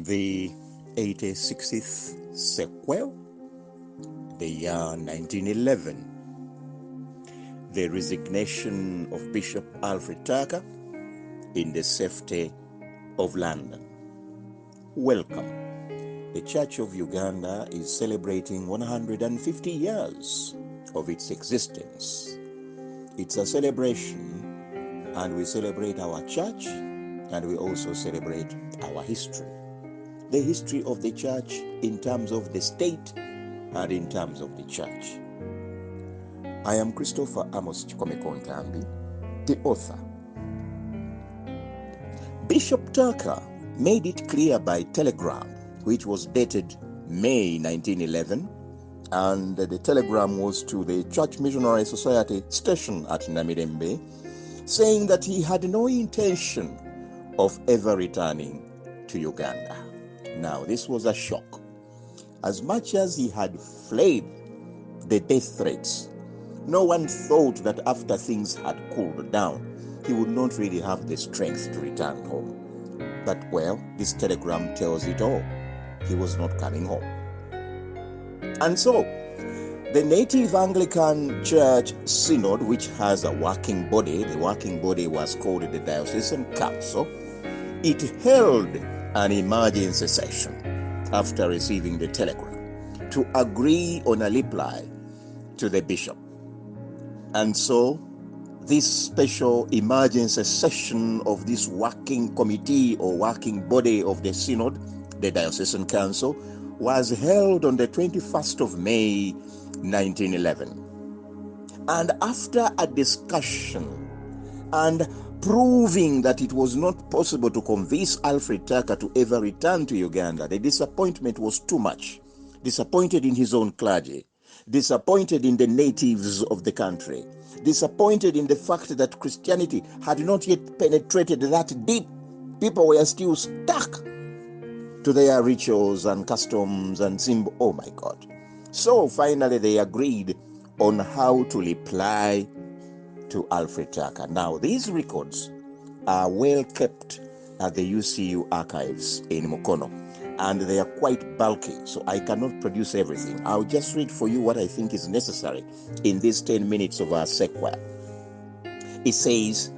the 86th sequel, the year 1911, the resignation of Bishop Alfred Tucker in the safety of London. Welcome. The Church of Uganda is celebrating 150 years of its existence. It's a celebration, and we celebrate our church, and we also celebrate our history. The history of the church in terms of the state and in terms of the church. I am Christopher Amos Chikomekontambi, the author. Bishop Tucker made it clear by telegram, which was dated May 1911, and the telegram was to the Church Missionary Society station at Namirembe, saying that he had no intention of ever returning to Uganda. Now, this was a shock. As much as he had fled the death threats, no one thought that after things had cooled down, he would not really have the strength to return home. But, well, this telegram tells it all. He was not coming home. And so, the Native Anglican Church Synod, which has a working body, the working body was called the Diocesan Council, it held an emergency session after receiving the telegram to agree on a reply to the bishop. And so, this special emergency session of this working committee or working body of the Synod, the Diocesan Council, was held on the 21st of May, 1911. And after a discussion and proving that it was not possible to convince Alfred Tucker to ever return to Uganda, the disappointment was too much. Disappointed in his own clergy, disappointed in the natives of the country, disappointed in the fact that Christianity had not yet penetrated that deep. People were still stuck to their rituals and customs and symbols. Oh my God. So finally they agreed on how to reply to Alfred Tucker. Now, these records are well kept at the UCU archives in Mukono, and they are quite bulky, so I cannot produce everything. I'll just read for you what I think is necessary in these 10 minutes of our sequel. It says,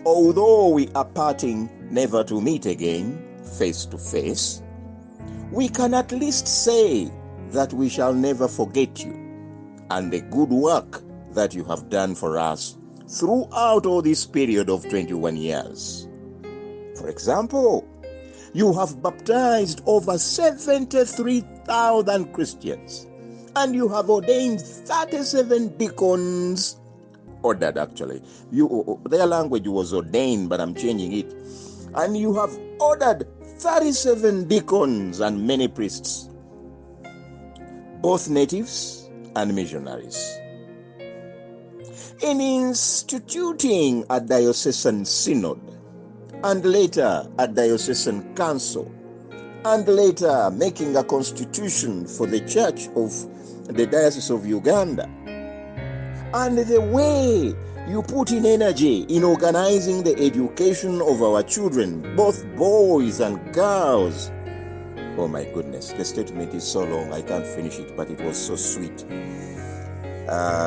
although we are parting never to meet again, face to face, we can at least say that we shall never forget you and the good work that you have done for us throughout all this period of 21 years. For example, you have baptized over 73,000 Christians, and you have ordained 37 deacons. Ordered, actually. Their language was ordained, but I'm changing it. And you have ordered 37 deacons and many priests, both natives and missionaries. In instituting a diocesan synod, and later a diocesan council, and later making a constitution for the Church of the Diocese of Uganda, and the way you put in energy in organizing the education of our children, both boys and girls. Oh my goodness, the statement is so long, I can't finish it, but it was so sweet.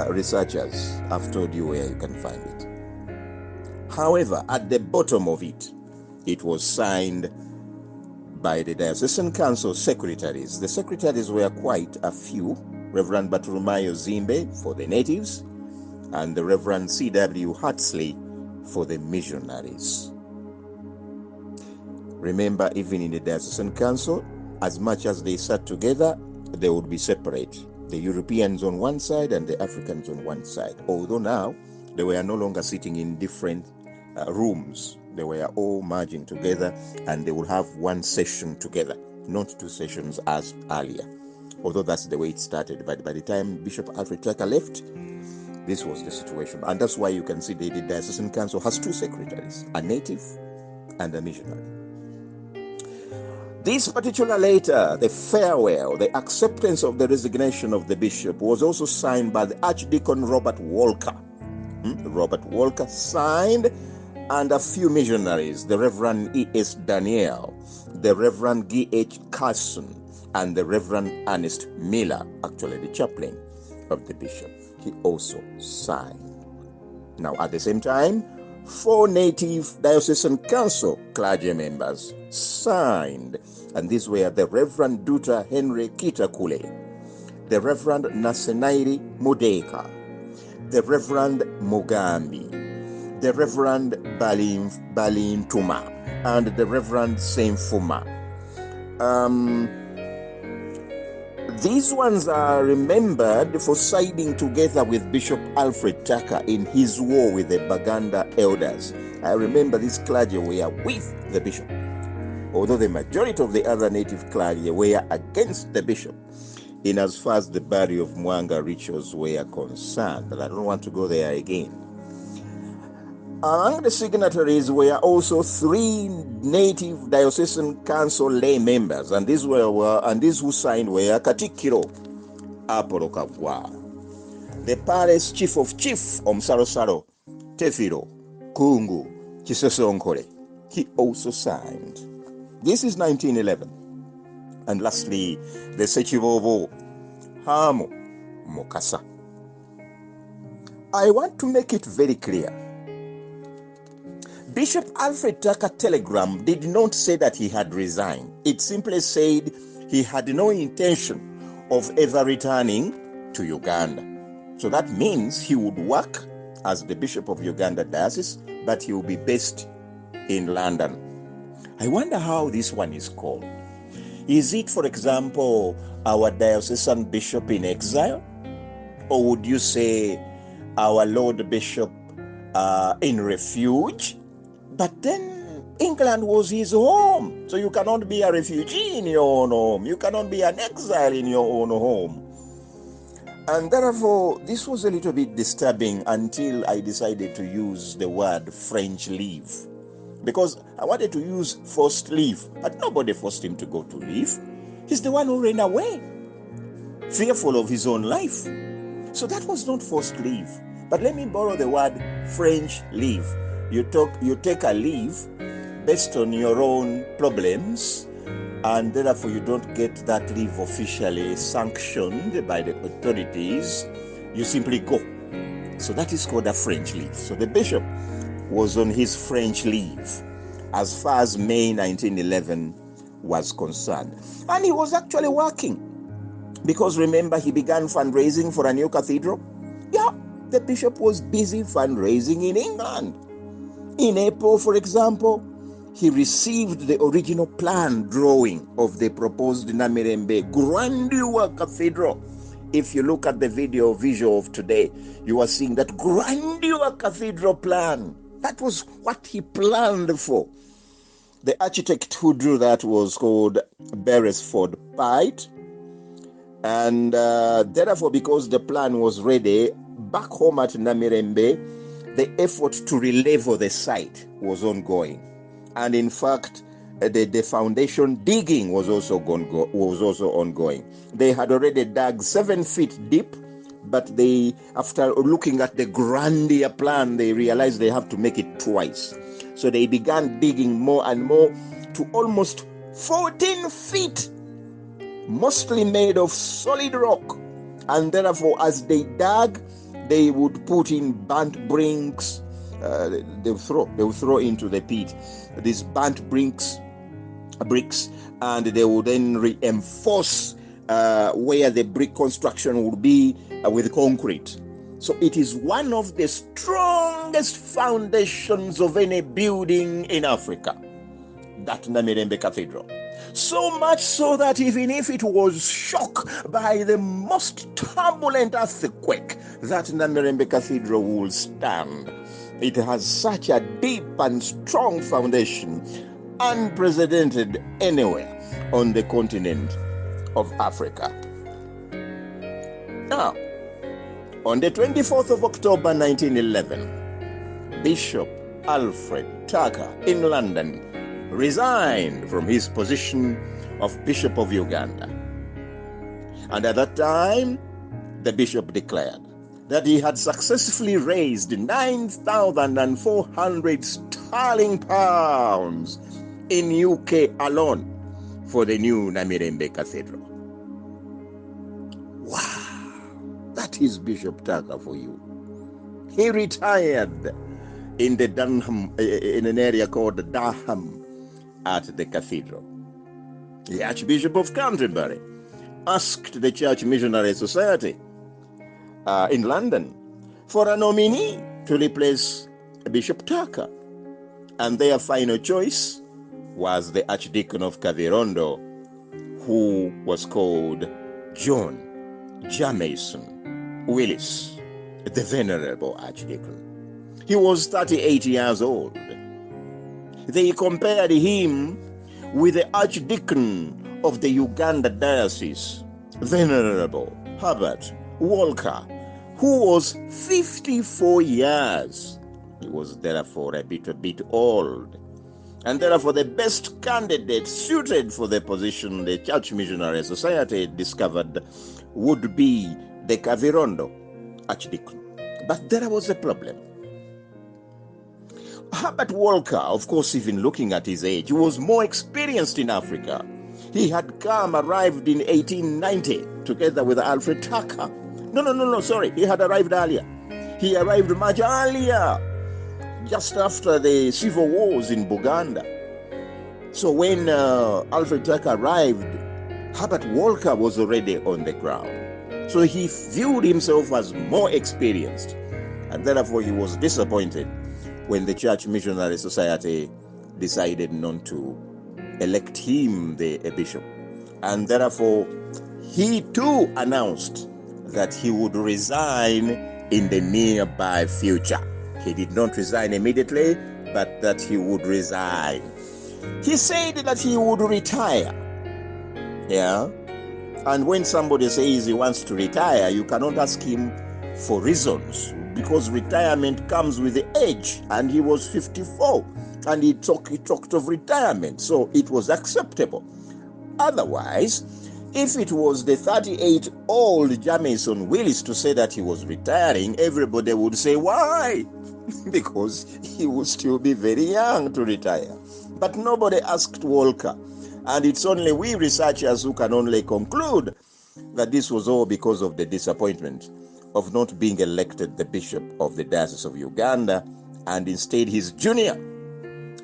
Researchers, I've told you where you can find it. However, at the bottom of it, it was signed by the Diocesan Council secretaries. The secretaries were quite a few: Reverend Bartolomayo Zimbe for the natives, and the Reverend C.W. Hartsley for the missionaries. Remember, even in the Diocesan Council, as much as they sat together, they would be separate. The Europeans on one side and the Africans on one side. Although now, they were no longer sitting in different rooms. They were all merging together, and they would have one session together, not two sessions as earlier. Although that's the way it started. But by the time Bishop Alfred Tucker left, this was the situation. And that's why you can see the Diocesan Council has two secretaries, a native and a missionary. This particular letter, the farewell, the acceptance of the resignation of the bishop, was also signed by the Archdeacon Robert Walker. Robert Walker signed and a few missionaries, the Reverend E.S. Daniel, the Reverend G.H. Carson, and the Reverend Ernest Miller, actually the chaplain of the bishop. He also signed. Now, at the same time, 4 native diocesan council clergy members signed, and these were the Reverend Dr. Henry Kitakule, the Reverend Nasenairi Mudeka, the Reverend Mugambi, the Reverend Balin Tuma, and the Reverend Senfuma. These ones are remembered for siding together with Bishop Alfred Tucker in his war with the Baganda elders. I remember these clergy were with the bishop, although the majority of the other native clergy were against the bishop in as far as the body of Mwanga rituals were concerned. But I don't want to go there again. Among the signatories were also 3 native diocesan council lay members, and these who signed were Katikiro Apolokagwa, the parish chief of chief Omsarosaro Tefiro Kungu Chisesonkole. He also signed. This is 1911. And lastly, the Sechivovo Hamo Mokasa. I want to make it very clear. Bishop Alfred Tucker telegram did not say that he had resigned. It simply said he had no intention of ever returning to Uganda. So that means he would work as the Bishop of Uganda Diocese, but he will be based in London. I wonder how this one is called. Is it, for example, our diocesan bishop in exile? Or would you say our Lord Bishop in refuge? But then England was his home. So you cannot be a refugee in your own home. You cannot be an exile in your own home. And therefore, this was a little bit disturbing until I decided to use the word French leave. Because I wanted to use forced leave, but nobody forced him to go to leave. He's the one who ran away, fearful of his own life. So that was not forced leave. But let me borrow the word French leave. You take a leave based on your own problems, and therefore you don't get that leave officially sanctioned by the authorities. You simply go. So that is called a French leave. So the bishop was on his French leave as far as May 1911 was concerned. And he was actually working, because remember, he began fundraising for a new cathedral. Yeah, the bishop was busy fundraising in England. In April, for example, he received the original plan drawing of the proposed Namirembe grandeur cathedral. If you look at the visual of today, you are seeing that grandeur cathedral plan. That was what he planned for. The architect who drew that was called Beresford Pite. And therefore, because the plan was ready, back home at Namirembe, the effort to relevel the site was ongoing. And in fact, the foundation digging was also ongoing. They had already dug 7 feet deep, but they, after looking at the grandeur plan, they realized they have to make it twice. So they began digging more and more to almost 14 feet, mostly made of solid rock. And therefore, as they dug, they would put in burnt bricks. They would throw into the pit these burnt bricks, and they would then reinforce where the brick construction would be with concrete. So it is one of the strongest foundations of any building in Africa, that Namirembe Cathedral. So much so that even if it was shocked by the most turbulent earthquake, that Namirembe Cathedral will stand. It has such a deep and strong foundation, unprecedented anywhere on the continent of Africa. Now, on the 24th of October 1911, Bishop Alfred Tucker in London resigned from his position of Bishop of Uganda. And at that time, the bishop declared, that he had successfully raised 9,400 sterling pounds in UK alone for the new Namirembe Cathedral. Wow, that is Bishop Tucker for you. He retired in the Durham, in an area called Durham, at the cathedral. The Archbishop of Canterbury asked the Church Missionary Society in London for a nominee to replace Bishop Tucker, and their final choice was the Archdeacon of Kavirondo, who was called John Jamieson Willis, the Venerable Archdeacon. He was 38 years old. They compared him with the Archdeacon of the Uganda diocese, Venerable Herbert Walker, who was 54 years. He was therefore a bit old, and therefore the best candidate suited for the position the Church Missionary Society discovered would be the Kavirondo Archdeacon. But there was a problem. Herbert Walker, of course, even looking at his age, was more experienced in Africa. He had arrived in 1890 together with Alfred Tucker. Sorry, he had arrived earlier. He arrived much earlier, just after the civil wars in Uganda. So when Alfred Tucker arrived, Herbert Walker was already on the ground. So he viewed himself as more experienced, and therefore he was disappointed when the Church Missionary Society decided not to elect him a bishop. And therefore, he too announced that he would resign in the nearby future. He did not resign immediately, but that he would resign. He said that he would retire. Yeah? And when somebody says he wants to retire, you cannot ask him for reasons, because retirement comes with the age, and he was 54, and he talked of retirement, so it was acceptable. Otherwise, if it was the 38-old Jamieson Willis to say that he was retiring, everybody would say, why? Because he would still be very young to retire. But nobody asked Walker, and it's only we researchers who can only conclude that this was all because of the disappointment of not being elected the bishop of the Diocese of Uganda, and instead his junior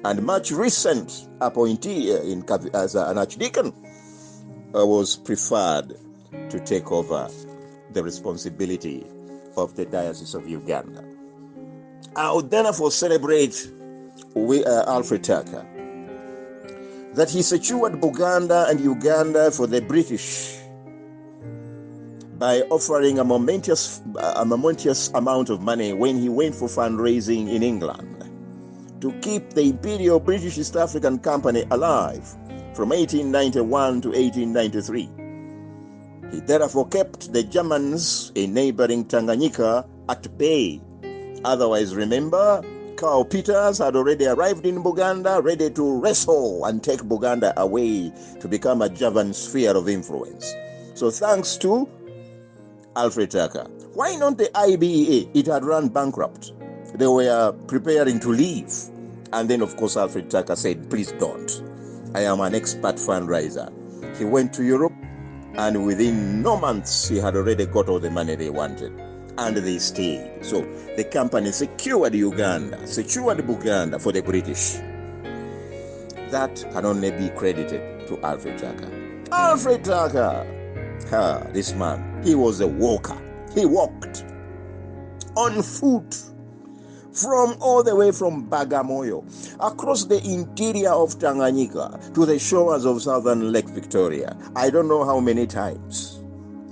and much recent appointee as an archdeacon was preferred to take over the responsibility of the Diocese of Uganda. I would therefore celebrate Alfred Tucker, that he secured Buganda and Uganda for the British by offering a momentous amount of money when he went for fundraising in England to keep the Imperial British East African Company alive from 1891 to 1893. He therefore kept the Germans in neighboring Tanganyika at bay. Otherwise, remember, Karl Peters had already arrived in Buganda, ready to wrestle and take Buganda away to become a German sphere of influence. So thanks to Alfred Tucker. Why not the IBEA? It had run bankrupt. They were preparing to leave. And then, of course, Alfred Tucker said, please don't. I am an expert fundraiser. He went to Europe, and within no months, he had already got all the money they wanted. And they stayed. So the company secured Uganda, secured Buganda for the British. That can only be credited to Alfred Tucker. Alfred Tucker! This man, he was a walker. He walked on foot from all the way from Bagamoyo across the interior of Tanganyika to the shores of southern Lake Victoria. I don't know how many times.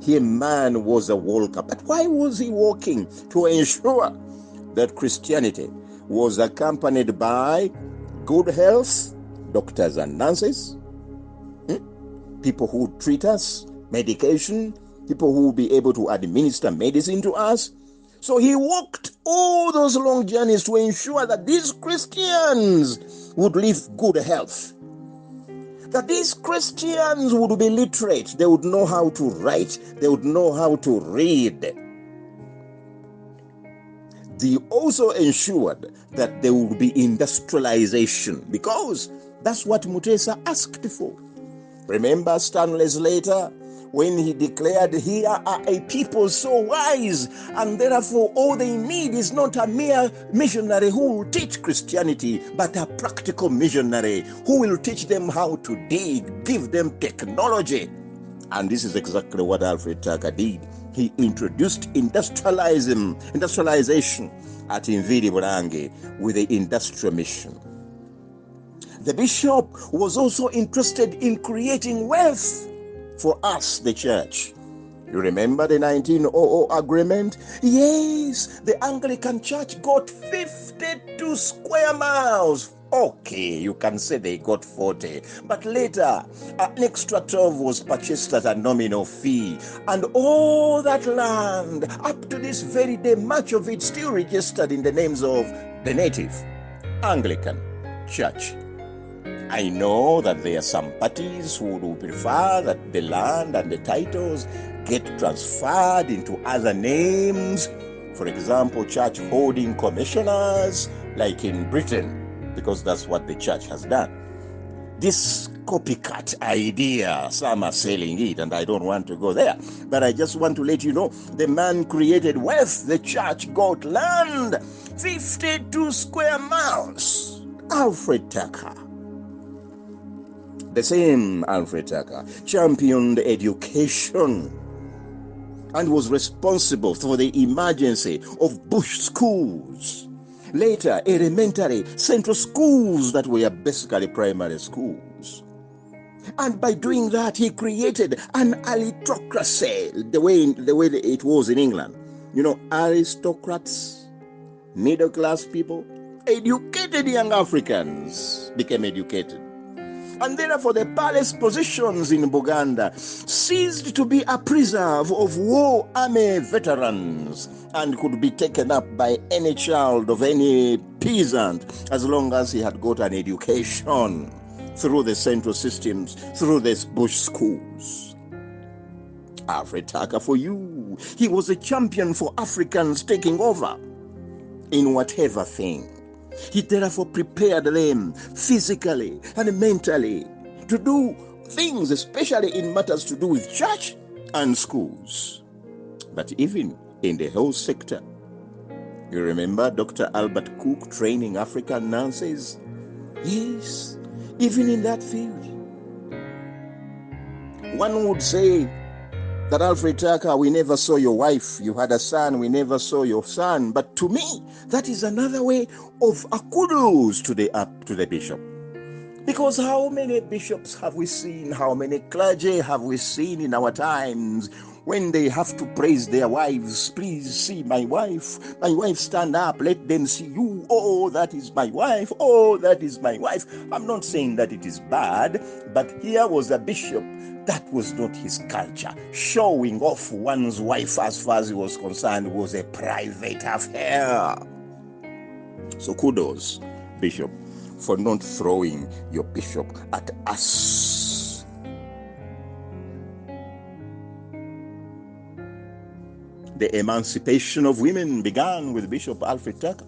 He, man, was a walker. But why was he walking? To ensure that Christianity was accompanied by good health, doctors and nurses, people who would treat us, medication, people who would be able to administer medicine to us. So he walked all those long journeys to ensure that these Christians would live good health, that these Christians would be literate, they would know how to write, they would know how to read. He also ensured that there would be industrialization, because that's what Mutesa asked for. Remember Stanley's letter when he declared, "Here are a people so wise, and therefore all they need is not a mere missionary who will teach Christianity, but a practical missionary who will teach them how to dig, give them technology." And this is exactly what Alfred Tucker did. He introduced industrialization at Mviri Bulange with the industrial mission. The bishop was also interested in creating wealth for us, the church. You remember the 1900 agreement? Yes, the Anglican Church got 52 square miles. Okay, you can say they got 40. But later, an extra 12 was purchased at a nominal fee. And all that land, up to this very day, much of it still registered in the names of the native Anglican Church. I know that there are some parties who would prefer that the land and the titles get transferred into other names. For example, church holding commissioners, like in Britain, because that's what the church has done. This copycat idea, some are selling it, and I don't want to go there. But I just want to let you know, the man created wealth. The church got land, 52 square miles. Alfred Tucker. The same Alfred Tucker championed education and was responsible for the emergency of bush schools. Later, elementary central schools that were basically primary schools. And by doing that, he created an aristocracy, the way it was in England. You know, aristocrats, middle class people, educated young Africans became educated. And therefore the palace positions in Uganda ceased to be a preserve of war army veterans and could be taken up by any child of any peasant as long as he had got an education through the central systems, through the bush schools. Alfred Tucker for you. He was a champion for Africans taking over in whatever thing. He therefore prepared them physically and mentally to do things, especially in matters to do with church and schools. But even in the health sector, you remember Dr. Albert Cook training African nurses? Yes, even in that field. One would say that Alfred Tucker, we never saw your wife. You had a son, we never saw your son. But to me, that is another way of a kudos to the bishop. Because how many bishops have we seen? How many clergy have we seen in our times when they have to praise their wives? Please see my wife. My wife, stand up. Let them see you. Oh, that is my wife. Oh, that is my wife. I'm not saying that it is bad, but here was a bishop. That was not his culture. Showing off one's wife as far as he was concerned was a private affair. So kudos, bishop, for not throwing your bishop at us. The emancipation of women began with Bishop Alfred Tucker.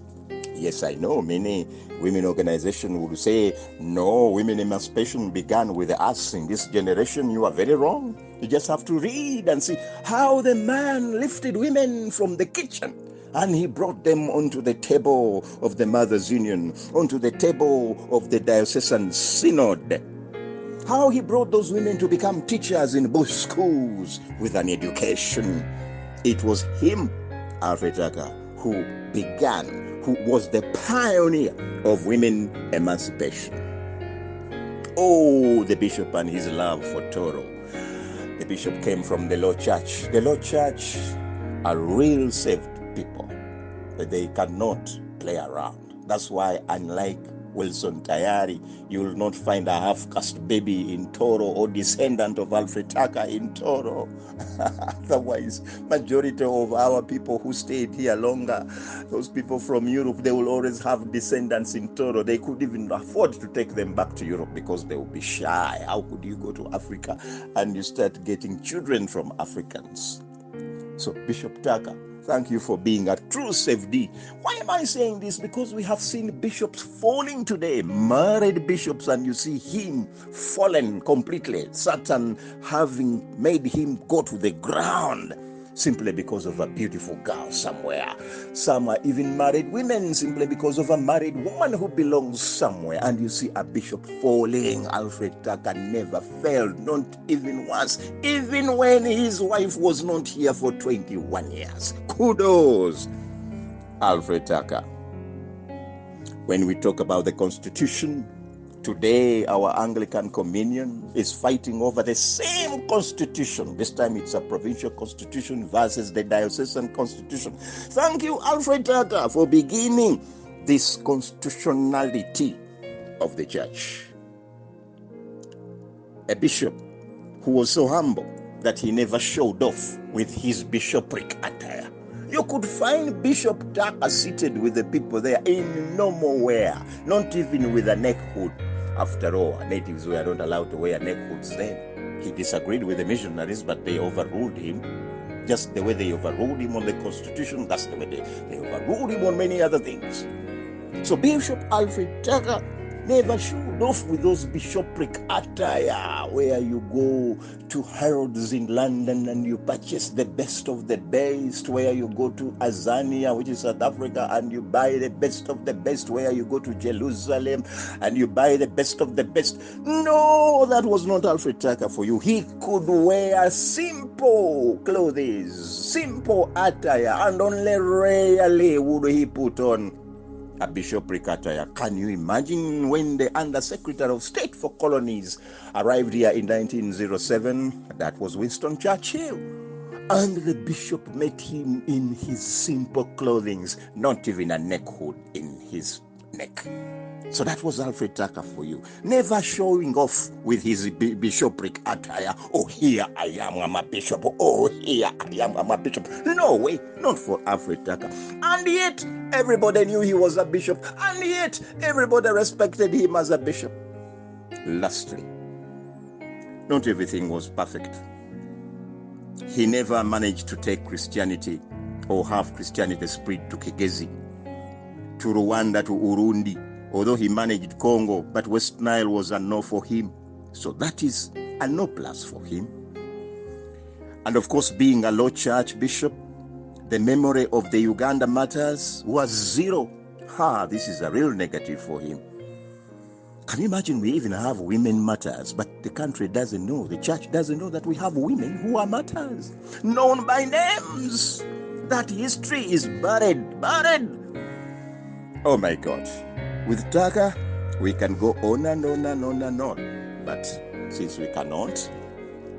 Yes, I know many women organizations would say, no, women emancipation began with us in this generation. You are very wrong. You just have to read and see how the man lifted women from the kitchen and he brought them onto the table of the Mothers' Union, onto the table of the diocesan synod. How he brought those women to become teachers in bush schools with an education. It was him, Alfred Tucker, who was the pioneer of women emancipation. Oh, the bishop and his love for Toro. The bishop came from the Law Church. The Law Church are real saved people. They cannot play around. That's why, unlike Wilson Tayari, you will not find a half-caste baby in Toro or descendant of Alfred Tucker in Toro. Otherwise, majority of our people who stayed here longer, those people from Europe, they will always have descendants in Toro. They could even afford to take them back to Europe because they will be shy. How could you go to Africa and you start getting children from Africans? So Bishop Tucker Thank you for being a true safety. Why am I saying this? Because we have seen bishops falling today, married bishops, and you see him fallen completely. Satan having made him go to the ground simply because of a beautiful girl somewhere. Some are even married women simply because of a married woman who belongs somewhere. And you see a bishop falling. Alfred Tucker never failed, not even once, even when his wife was not here for 21 years. Kudos, Alfred Tucker. When we talk about the Constitution, today our Anglican Communion is fighting over the same Constitution. This time it's a provincial Constitution versus the diocesan Constitution. Thank you, Alfred Tucker, for beginning this constitutionality of the church. A bishop who was so humble that he never showed off with his bishopric attire. You could find Bishop Tucker seated with the people there in normal wear, not even with a neck hood. After all, natives were not allowed to wear neck hoods then. He disagreed with the missionaries, but they overruled him. Just the way they overruled him on the Constitution, that's the way they overruled him on many other things. So Bishop Alfred Tucker never showed off with those bishopric attire where you go to Harrods in London and you purchase the best of the best, where you go to Azania, which is South Africa, and you buy the best of the best, where you go to Jerusalem and you buy the best of the best. No, that was not Alfred Tucker for you. He could wear simple clothes, simple attire, and only rarely would he put on a bishopric attire. Can you imagine when the Undersecretary of State for Colonies arrived here in 1907? That was Winston Churchill. And the bishop met him in his simple clothing, not even a neck hood in his neck. So that was Alfred Tucker for you. Never showing off with his bishopric attire. Oh, here I am, I'm a bishop. Oh, here I am, I'm a bishop. No way, not for Alfred Tucker. And yet, everybody knew he was a bishop. And yet, everybody respected him as a bishop. Lastly, not everything was perfect. He never managed to take Christianity or have Christianity spread to Kigezi, to Rwanda, to Urundi. Although he managed Congo, but West Nile was a no for him. So that is a no plus for him. And of course, being a low church bishop, the memory of the Uganda matters was zero. This is a real negative for him. Can you imagine we even have women matters, but the country doesn't know, the church doesn't know that we have women who are martyrs, known by names. That history is buried. Oh my God. With Tucker, we can go on and on and on and on. But since we cannot,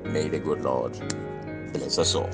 may the good Lord bless us all.